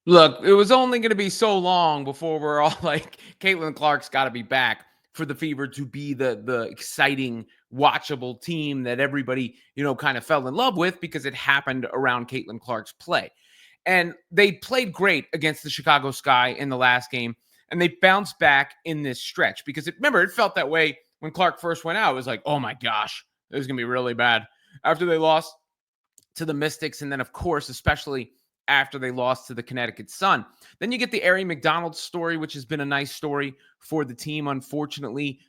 Look, it was only going to be so long before we're all like, Caitlin Clark's got to be back for the Fever to be the exciting, watchable team that everybody, kind of fell in love with because it happened around Caitlin Clark's play. And they played great against the Chicago Sky in the last game, and they bounced back in this stretch because remember, it felt that way when Clark first went out. It was like, oh my gosh, it was going to be really bad after they lost to the Mystics, and then of course, especially after they lost to the Connecticut Sun. Then you get the Ari McDonald story, which has been a nice story for the team. Unfortunately,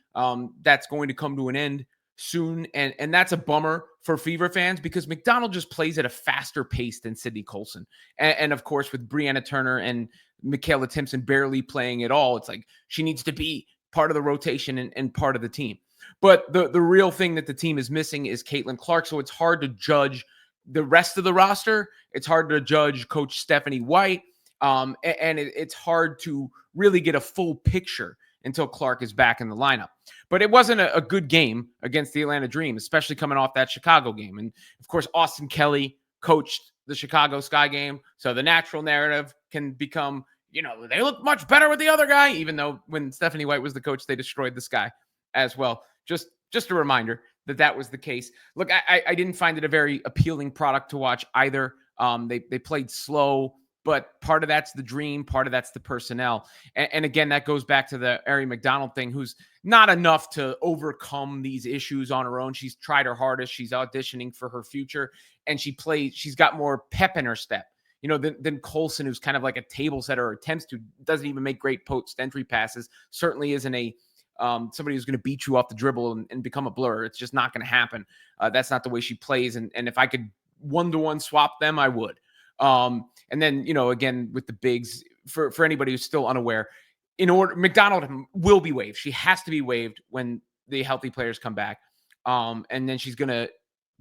that's going to come to an end soon, and that's a bummer for Fever fans because McDonald just plays at a faster pace than Sydney Colson, and of course with Brianna Turner and Michaela Timpson barely playing at all, it's like she needs to be part of the rotation and part of the team. But the real thing that the team is missing is Caitlin Clark, so it's hard to judge the rest of the roster. It's hard to judge Coach Stephanie White. And it's hard to really get a full picture until Clark is back in the lineup. But it wasn't a good game against the Atlanta Dream, especially coming off that Chicago game. And of course, Austin Kelly coached the Chicago Sky game. So the natural narrative can become, they look much better with the other guy, even though when Stephanie White was the coach, they destroyed the Sky as well. Just a reminder that was the case. Look, I didn't find it a very appealing product to watch either. They played slow, but part of that's the Dream, part of that's the personnel. And again, that goes back to the Ari McDonald thing, who's not enough to overcome these issues on her own. She's tried her hardest. She's auditioning for her future, and she's got more pep in her step, than Colson, who's kind of like a table setter or attempts to, doesn't even make great post entry passes, certainly isn't a somebody who's going to beat you off the dribble and become a blur. It's just not going to happen. That's not the way she plays. And if I could one-to-one swap them, I would. And then, again, with the bigs, for anybody who's still unaware, McDonald will be waived. She has to be waived when the healthy players come back. And then she's going to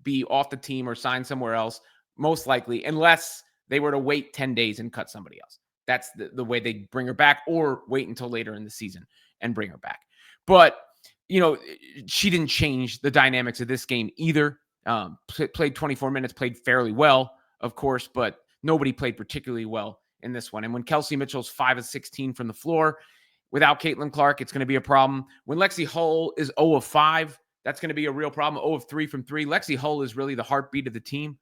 be off the team or sign somewhere else, most likely, unless they were to wait 10 days and cut somebody else. That's the way they bring her back, or wait until later in the season and bring her back. But, she didn't change the dynamics of this game either. Played 24 minutes, played fairly well, of course, but nobody played particularly well in this one. And when Kelsey Mitchell's 5 of 16 from the floor, without Caitlin Clark, it's going to be a problem. When Lexi Hull is 0 of 5, that's going to be a real problem. 0 of 3 from 3. Lexi Hull is really the heartbeat of the team.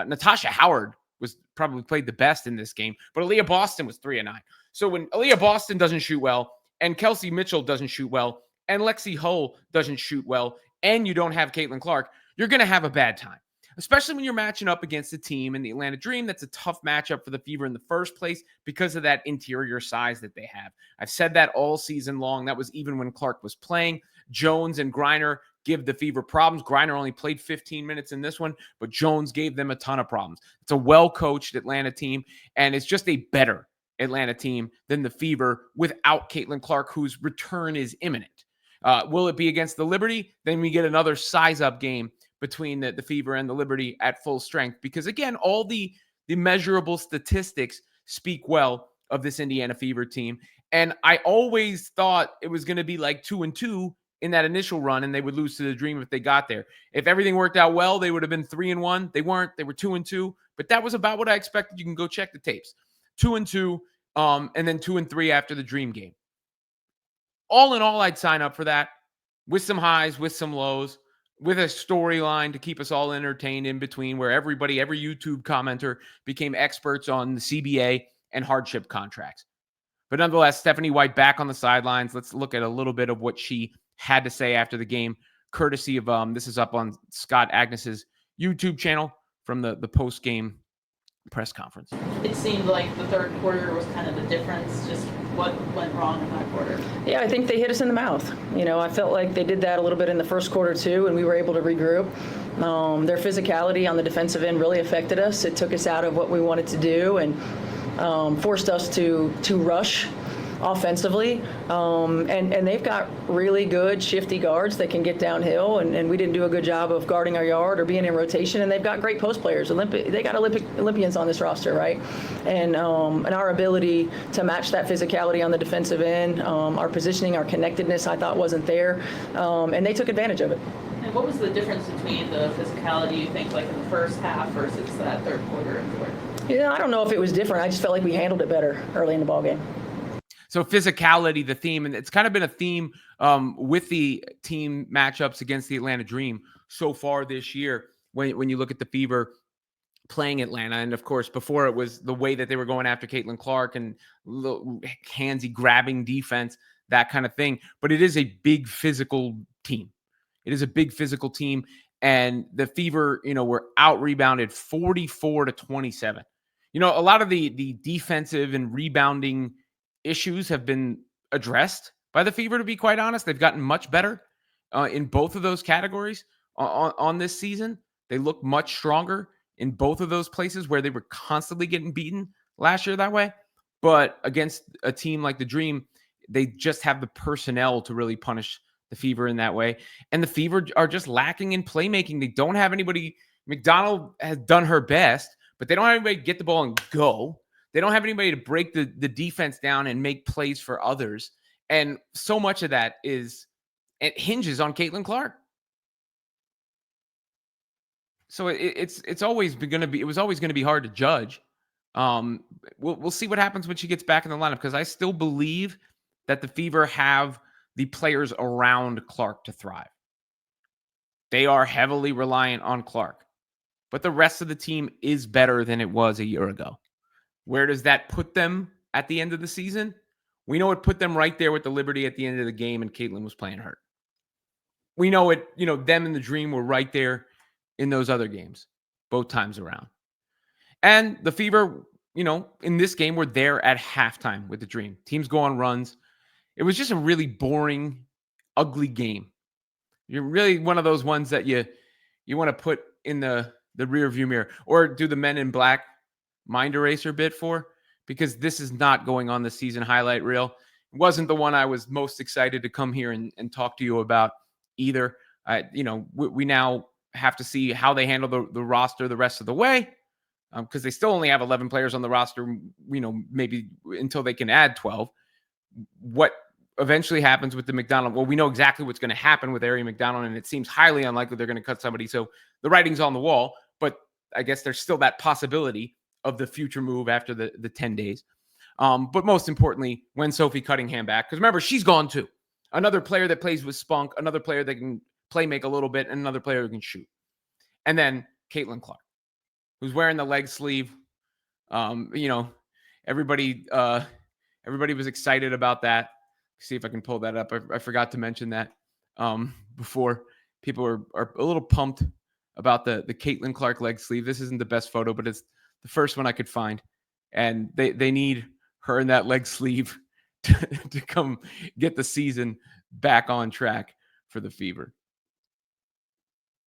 Natasha Howard was probably played the best in this game, but Aaliyah Boston was 3 of 9. So when Aaliyah Boston doesn't shoot well, and Kelsey Mitchell doesn't shoot well, and Lexi Hull doesn't shoot well, and you don't have Caitlin Clark, you're going to have a bad time, especially when you're matching up against a team in the Atlanta Dream that's a tough matchup for the Fever in the first place because of that interior size that they have. I've said that all season long. That was even when Clark was playing. Jones and Griner give the Fever problems. Griner only played 15 minutes in this one, but Jones gave them a ton of problems. It's a well-coached Atlanta team, and it's just a better Atlanta team than the Fever without Caitlin Clark, whose return is imminent. Will it be against the Liberty? Then we get another size-up game between the Fever and the Liberty at full strength. Because, again, all the measurable statistics speak well of this Indiana Fever team. And I always thought it was going to be like 2-2 in that initial run, and they would lose to the Dream if they got there. If everything worked out well, they would have been 3-1. They weren't. They were 2-2. But that was about what I expected. You can go check the tapes. 2-2, and then 2-3 after the Dream game. All in all, I'd sign up for that with some highs, with some lows, with a storyline to keep us all entertained in between, where every YouTube commenter became experts on the CBA and hardship contracts. But nonetheless, Stephanie White back on the sidelines. Let's look at a little bit of what she had to say after the game, courtesy of this is up on Scott Agnes's YouTube channel from the post-game press conference. It seemed like the third quarter was kind of the difference. Just what went wrong in that quarter? Yeah, I think they hit us in the mouth. I felt like they did that a little bit in the first quarter too, and we were able to regroup. Their physicality on the defensive end really affected us. It took us out of what we wanted to do and forced us to rush offensively, and they've got really good shifty guards that can get downhill, and we didn't do a good job of guarding our yard or being in rotation, and they've got great post players. They got Olympians on this roster, right? And our ability to match that physicality on the defensive end, our positioning, our connectedness, I thought wasn't there, and they took advantage of it. And what was the difference between the physicality, you think, like in the first half versus that third quarter and fourth? Yeah, I don't know if it was different. I just felt like we handled it better early in the ballgame. So physicality, the theme, and it's kind of been a theme with the team matchups against the Atlanta Dream so far this year. When you look at the Fever playing Atlanta, and of course before it was the way that they were going after Caitlin Clark and handsy grabbing defense, that kind of thing. But it is a big physical team. It is a big physical team, and the Fever, were out rebounded 44-27. A lot of the defensive and rebounding issues have been addressed by the Fever, to be quite honest. They've gotten much better in both of those categories on this season. They look much stronger in both of those places where they were constantly getting beaten last year that way. But against a team like the Dream, they just have the personnel to really punish the Fever in that way. And the Fever are just lacking in playmaking. They don't have anybody. McDonald has done her best, but they don't have anybody to get the ball and go. They don't have anybody to break the defense down and make plays for others. And so much of that it hinges on Caitlin Clark. So it's always going to be, it was always going to be hard to judge. We'll see what happens when she gets back in the lineup, because I still believe that the Fever have the players around Clark to thrive. They are heavily reliant on Clark, but the rest of the team is better than it was a year ago. Where does that put them at the end of the season? We know it put them right there with the Liberty at the end of the game, and Caitlin was playing hurt. We know it, them and the Dream were right there in those other games, both times around. And the Fever, in this game, were there at halftime with the Dream. Teams go on runs. It was just a really boring, ugly game. You're really one of those ones that you want to put in the rear view mirror, or do the Men in Black mind eraser bit for, because this is not going on the season highlight reel. It wasn't the one I was most excited to come here and talk to you about either. We now have to see how they handle the roster the rest of the way, because they still only have 11 players on the roster, maybe until they can add 12. What eventually happens with the McDonald? Well, we know exactly what's going to happen with Ari McDonald, and it seems highly unlikely they're going to cut somebody. So the writing's on the wall, but I guess there's still that possibility of the future move after the 10 days. But most importantly, when Sophie Cunningham back, because remember, she's gone too. Another player that plays with spunk, another player that can play make a little bit, and another player who can shoot. And then Caitlin Clark, who's wearing the leg sleeve. Everybody was excited about that. See if I can pull that up. I forgot to mention that before. People are a little pumped about the Caitlin Clark leg sleeve. This isn't the best photo, but it's the first one I could find. And they need her in that leg sleeve to come get the season back on track for the Fever.